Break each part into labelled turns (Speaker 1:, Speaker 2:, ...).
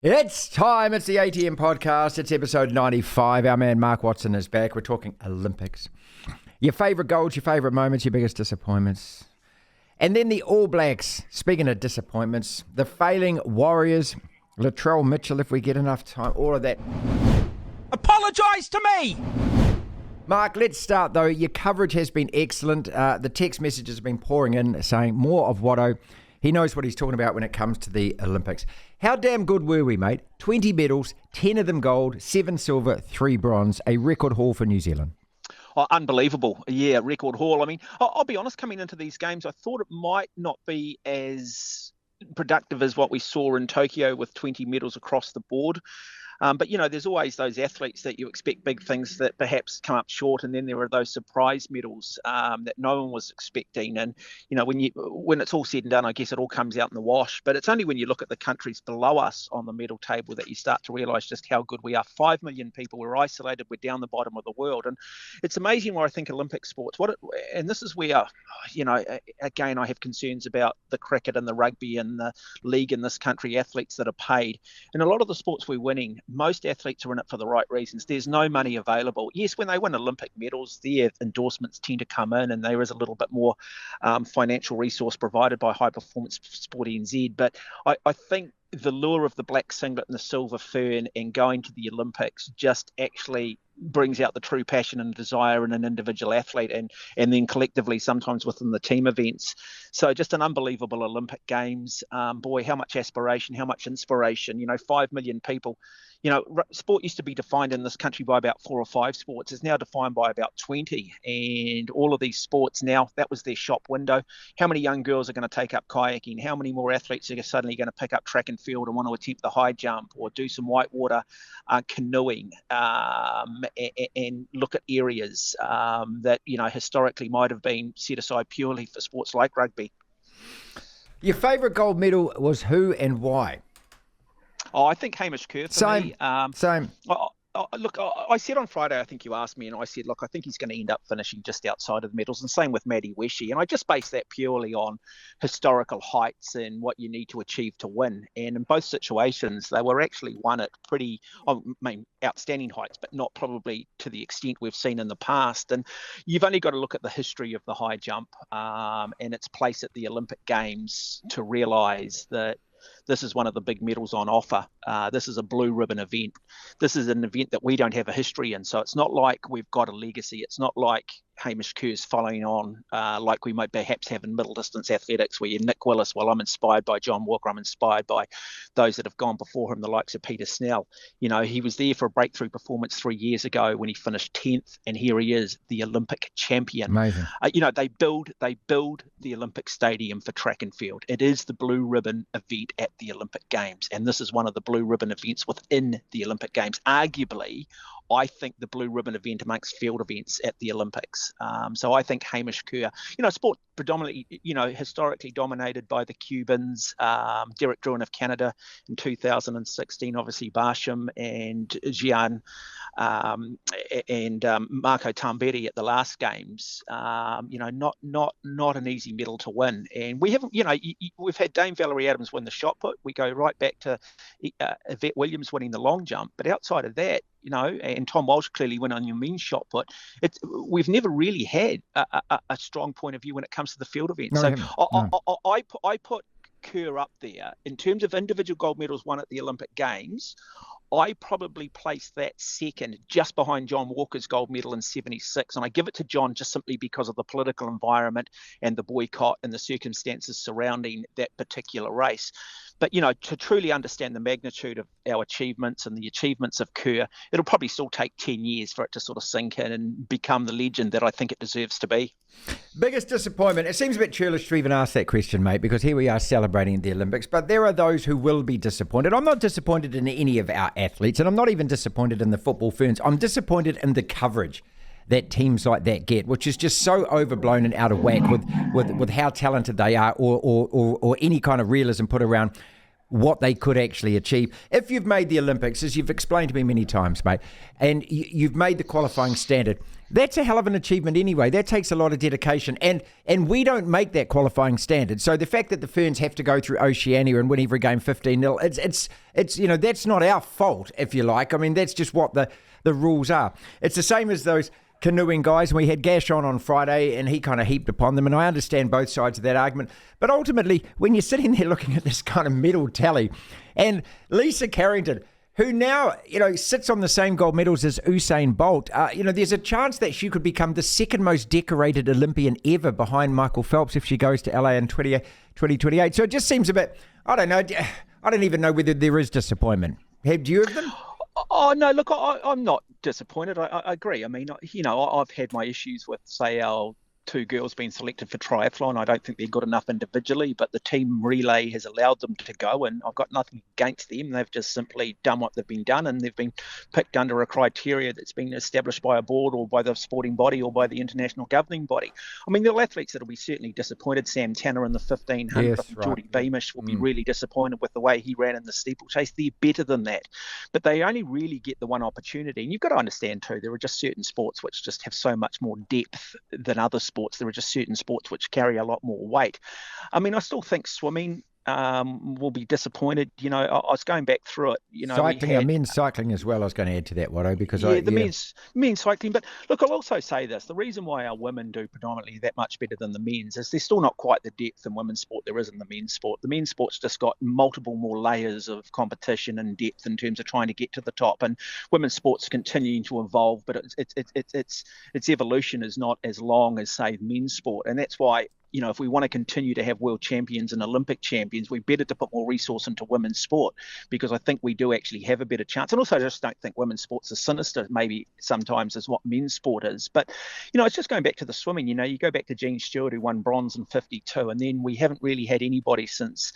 Speaker 1: It's time. It's the ATM podcast. It's episode 95. Our man Mark Watson is back. We're talking Olympics. Your favourite goals, your favourite moments, your biggest disappointments. And then the All Blacks. Speaking of disappointments, the failing Warriors, Latrell Mitchell, if we get enough time, all of that.
Speaker 2: Apologise to me!
Speaker 1: Mark, let's start though. Your coverage has been excellent. The text messages have been pouring in saying more of Watto. He knows what he's talking about when it comes to the Olympics. How damn good were we, mate? 20 medals, 10 of them gold, 7 silver, 3 bronze, a record haul for New Zealand.
Speaker 2: Oh, unbelievable. Yeah, record haul. I mean, I'll be honest, coming into these games, I thought it might not be as productive as what we saw in Tokyo with 20 medals across the board. But, you know, there's always those athletes that you expect big things that perhaps come up short. And then there are those surprise medals that no one was expecting. And, you know, when it's all said and done, I guess it all comes out in the wash. But it's only when you look at the countries below us on the medal table that you start to realise just how good we are. 5 million people. We're isolated. We're down the bottom of the world. And it's amazing where I think Olympic sports, and this is where, you know, again, I have concerns about the cricket and the rugby and the league in this country, athletes that are paid. And a lot of the sports we're winning, most athletes are in it for the right reasons. There's no money available. Yes, when they win Olympic medals, their endorsements tend to come in and there is a little bit more financial resource provided by High Performance Sport NZ. But I think the lure of the black singlet and the silver fern and going to the Olympics just actually brings out the true passion and desire in an individual athlete and then collectively sometimes within the team events. So just an unbelievable Olympic Games. Boy, how much aspiration, how much inspiration. You know, 5 million people. You know, sport used to be defined in this country by about 4 or 5 sports. It's now defined by about 20. And all of these sports now, that was their shop window. How many young girls are going to take up kayaking? How many more athletes are suddenly going to pick up track and field and want to attempt the high jump or do some whitewater canoeing and look at areas that, you know, historically might have been set aside purely for sports like rugby?
Speaker 1: Your favourite gold medal was who and why?
Speaker 2: Oh, I think Hamish Kerr for me.
Speaker 1: Same.
Speaker 2: Look, I said on Friday, I think you asked me, and I said, look, I think he's going to end up finishing just outside of the medals, and same with Maddie Weshy. And I just based that purely on historical heights and what you need to achieve to win. And in both situations, they were actually won at pretty, outstanding heights, but not probably to the extent we've seen in the past. And you've only got to look at the history of the high jump and its place at the Olympic Games to realise that this is one of the big medals on offer. This is a blue ribbon event. This is an event that we don't have a history in. So it's not like we've got a legacy. It's not like Hamish Kerr's following on like we might perhaps have in middle distance athletics where you're Nick Willis. Well, I'm inspired by John Walker. I'm inspired by those that have gone before him, the likes of Peter Snell. You know, he was there for a breakthrough performance 3 years ago when he finished 10th, and here he is, the Olympic champion.
Speaker 1: Amazing.
Speaker 2: You know, they build the Olympic Stadium for track and field. It is the blue ribbon event at the Olympic Games, and this is one of the blue ribbon events within the Olympic Games. Arguably, I think the blue ribbon event amongst field events at the Olympics. So I think Hamish Kerr, you know, sport predominantly, you know, historically dominated by the Cubans, Derek Drouin of Canada in 2016, obviously Barsham and Gian and Marco Tamberi at the last games. You know, not an easy medal to win. And we haven't, you know, we've had Dame Valerie Adams win the shot put. We go right back to Yvette Williams winning the long jump. But outside of that, you know, and Tom Walsh clearly went on your men's shot put. We've never really had a strong point of view when it comes to the field events. I put Kerr up there in terms of individual gold medals won at the Olympic Games. I probably place that second just behind John Walker's gold medal in 76. And I give it to John just simply because of the political environment and the boycott and the circumstances surrounding that particular race. But, you know, to truly understand the magnitude of our achievements and the achievements of Kerr, it'll probably still take 10 years for it to sort of sink in and become the legend that I think it deserves to be.
Speaker 1: Biggest disappointment? It seems a bit churlish to even ask that question, mate, because here we are celebrating the Olympics, but there are those who will be disappointed. I'm not disappointed in any of our athletes, and I'm not even disappointed in the football ferns. I'm disappointed in the coverage that teams like that get, which is just so overblown and out of whack with how talented they are or any kind of realism put around what they could actually achieve. If you've made the Olympics, as you've explained to me many times, mate, and you've made the qualifying standard, that's a hell of an achievement anyway. That takes a lot of dedication, and we don't make that qualifying standard. So the fact that the Ferns have to go through Oceania and win every game 15-0, it's that's not our fault, if you like. I mean, that's just what the rules are. It's the same as those canoeing guys, and we had Gash on Friday, and he kind of heaped upon them, and I understand both sides of that argument. But ultimately, when you're sitting there looking at this kind of medal tally, and Lisa Carrington, who now, sits on the same gold medals as Usain Bolt, there's a chance that she could become the second most decorated Olympian ever behind Michael Phelps if she goes to LA in 2028. So it just seems a bit, I don't know, I don't even know whether there is disappointment. Have you of them?
Speaker 2: Oh, no, look, I'm not disappointed. I agree. I mean, I've had my issues with, say, our two girls being selected for triathlon. I don't think they're good enough individually, but the team relay has allowed them to go, and I've got nothing against them. They've just simply done what they've been done, and they've been picked under a criteria that's been established by a board or by the sporting body or by the international governing body. I mean, there are athletes that will be certainly disappointed. Sam Tanner in the 1500,
Speaker 1: yes, right.
Speaker 2: Geordie Beamish will be really disappointed with the way he ran in the steeplechase. They're better than that, but they only really get the one opportunity. And you've got to understand too, there are just certain sports which just have so much more depth than other sports. There are just certain sports which carry a lot more weight. I mean, I still think swimming will be disappointed. I was going back through it.
Speaker 1: Cycling, men's cycling as well. I was going to add to that, Watto, because
Speaker 2: men's cycling. But look, I'll also say this: the reason why our women do predominantly that much better than the men's is there's still not quite the depth in women's sport there is in the men's sport. The men's sport's just got multiple more layers of competition and depth in terms of trying to get to the top. And women's sport's continuing to evolve, but its evolution is not as long as, say, men's sport, and that's why. If we want to continue to have world champions and Olympic champions, we better to put more resource into women's sport, because I think we do actually have a better chance. And also, I just don't think women's sport's as sinister maybe sometimes as what men's sport is. But, it's just going back to the swimming. You go back to Jean Stewart, who won bronze in 52, and then we haven't really had anybody since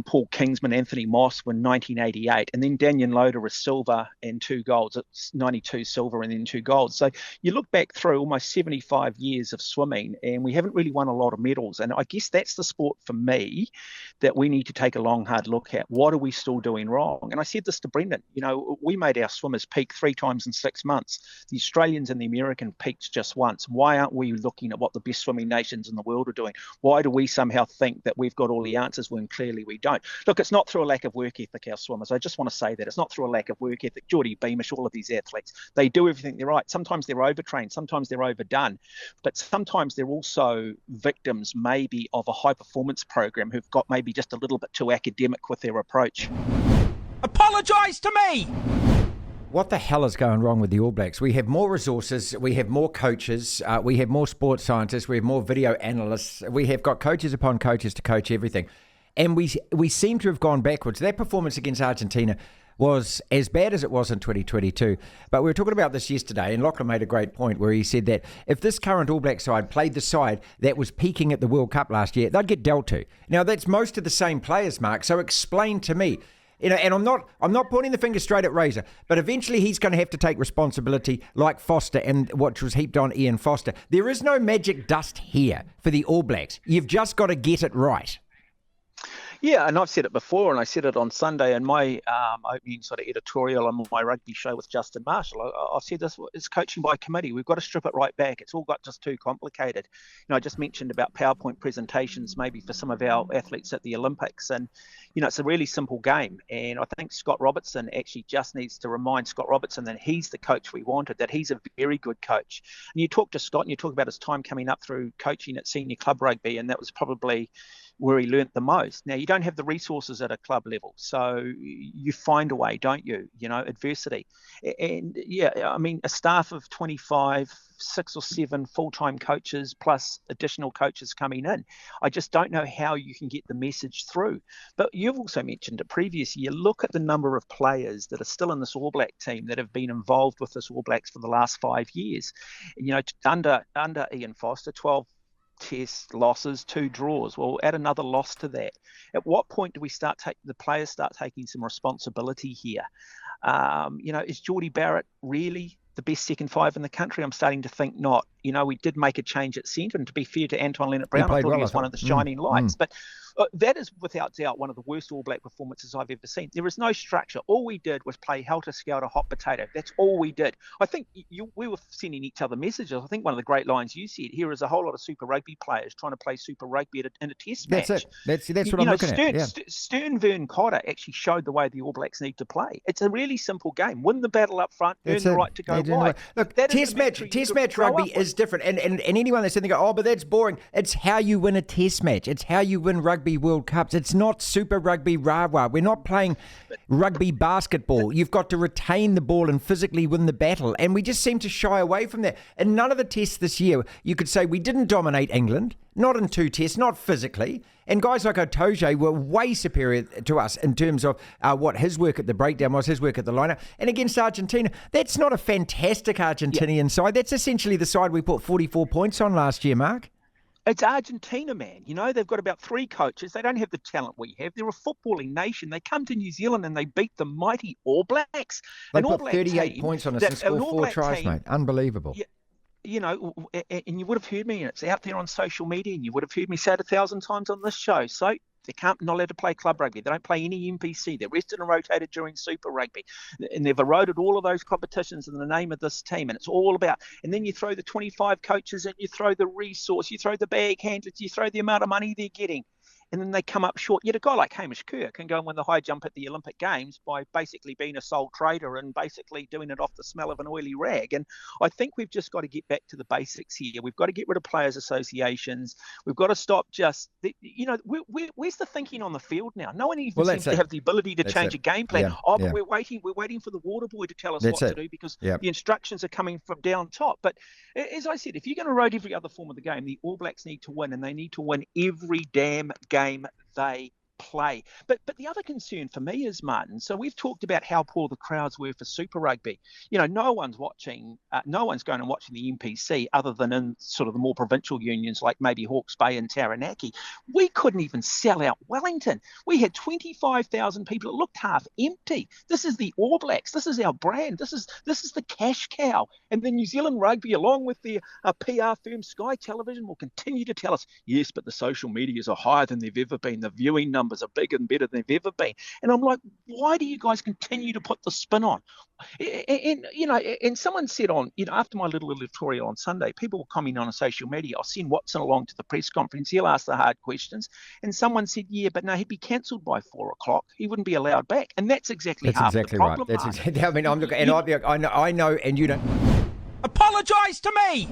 Speaker 2: Paul Kingsman, Anthony Moss in 1988, and then Daniel Loader with silver and 2 golds. It's 92 silver and then 2 golds. So you look back through almost 75 years of swimming, and we haven't really won a lot of medals. And I guess that's the sport for me that we need to take a long, hard look at. What are we still doing wrong? And I said this to Brendan, we made our swimmers peak 3 times in 6 months. The Australians and the American peaked just once. Why aren't we looking at what the best swimming nations in the world are doing? Why do we somehow think that we've got all the answers when clearly we don't? Look, it's not through a lack of work ethic, our swimmers. I just want to say that. It's not through a lack of work ethic. Geordie Beamish, all of these athletes, they do everything they're right. Sometimes they're overtrained, sometimes they're overdone, but sometimes they're also victims maybe of a high performance program who've got maybe just a little bit too academic with their approach.
Speaker 3: Apologise to me!
Speaker 1: What the hell is going wrong with the All Blacks? We have more resources, we have more coaches, we have more sports scientists, we have more video analysts, we have got coaches upon coaches to coach everything. And we seem to have gone backwards. That performance against Argentina was as bad as it was in 2022. But we were talking about this yesterday, and Lachlan made a great point where he said that if this current All Black side played the side that was peaking at the World Cup last year, they'd get dealt to. Now, that's most of the same players, Mark, so explain to me. And I'm not pointing the finger straight at Razor, but eventually he's going to have to take responsibility like Foster, and what was heaped on Ian Foster. There is no magic dust here for the All Blacks. You've just got to get it right.
Speaker 2: Yeah, and I've said it before, and I said it on Sunday in my opening sort of editorial on my rugby show with Justin Marshall. I've said this is coaching by committee. We've got to strip it right back. It's all got just too complicated. I just mentioned about PowerPoint presentations maybe for some of our athletes at the Olympics, and it's a really simple game. And I think Scott Robertson actually just needs to remind Scott Robertson that he's the coach we wanted, that he's a very good coach. And you talk to Scott and you talk about his time coming up through coaching at senior club rugby, and that was probably where he learnt the most. Now, you don't have the resources at a club level, so you find a way, don't you? Adversity. And yeah, I mean, a staff of 25, 6 or 7 full-time coaches plus additional coaches coming in. I just don't know how you can get the message through. But you've also mentioned it previous year. Look at the number of players that are still in this All Black team that have been involved with this All Blacks for the last 5 years. Under Ian Foster, 12 test losses, 2 draws. Well, add another loss to that. At what point do we the players start taking some responsibility here? Is Geordie Barrett really the best second 5 in the country? I'm starting to think not. We did make a change at centre, and to be fair to Anton Leonard-Brown, I thought he was one of the shining lights. But That is without doubt one of the worst All Black performances I've ever seen. There is no structure. All we did was play helter-skelter, hot potato. That's all we did. I think we were sending each other messages. I think one of the great lines you said, here is a whole lot of Super Rugby players trying to play Super Rugby in a test match.
Speaker 1: That's it. That's what I'm looking at. Yeah.
Speaker 2: Stern Vern Cotter actually showed the way the All Blacks need to play. It's a really simple game. Win the battle up front, earn the right to go wide.
Speaker 1: Look, test match rugby is different. And anyone that's sitting there go, oh, but that's boring. It's how you win a test match. It's how you win Rugby World Cups. It's not Super Rugby rah-rah. We're not playing rugby basketball. You've got to retain the ball and physically win the battle. And we just seem to shy away from that. In none of the tests this year, you could say we didn't dominate England, not in 2 tests, not physically. And guys like Otoje were way superior to us in terms of what his work at the breakdown was, his work at the lineup. And against Argentina, that's not a fantastic Argentinian side. That's essentially the side we put 44 points on last year, Mark.
Speaker 2: It's Argentina, man. You know, they've got about 3 coaches. They don't have the talent we have. They're a footballing nation. They come to New Zealand and they beat the mighty All Blacks.
Speaker 1: They put 38 points on us and scored 4 tries, mate. Unbelievable.
Speaker 2: Yeah. You know, and you would have heard me, and it's out there on social media, and you would have heard me say it 1,000 times on this show. So they're not allowed to play club rugby. They don't play any NPC. They're rested and rotated during Super Rugby. And they've eroded all of those competitions in the name of this team. And it's all about, and then you throw the 25 coaches in, you throw the resource, you throw the bag handlers, you throw the amount of money they're getting. And then they come up short. Yet a guy like Hamish Kerr can go and win the high jump at the Olympic Games by basically being a sole trader and basically doing it off the smell of an oily rag. And I think we've just got to get back to the basics here. We've got to get rid of players' associations. We've got to stop where's the thinking on the field now? No one even seems to have the ability to change a game plan. But we're waiting for the water boy to tell us what to do because the instructions are coming from down top. But as I said, if you're going to erode every other form of the game, the All Blacks need to win, and they need to win every damn game they play. But the other concern for me is, Martin, so we've talked about how poor the crowds were for Super Rugby. You know, no one's going and watching the NPC other than in sort of the more provincial unions like maybe Hawke's Bay and Taranaki. We couldn't even sell out Wellington. We had 25,000 people. It looked half empty. This is the All Blacks. This is our brand. This is the cash cow. And then New Zealand Rugby, along with their PR firm Sky Television, will continue to tell us, yes, but the social medias are higher than they've ever been. The viewing numbers are bigger and better than they've ever been. And I'm like, why do you guys continue to put the spin on? And someone said after my little editorial on Sunday, people were commenting on social media, I'll send Watson along to the press conference, he'll ask the hard questions. And someone said, but no, he'd be cancelled by 4 o'clock. He wouldn't be allowed back. And that's exactly half the problem.
Speaker 1: Right. That's exactly, I mean, I'm looking, and I know, and you don't.
Speaker 3: Apologise to me!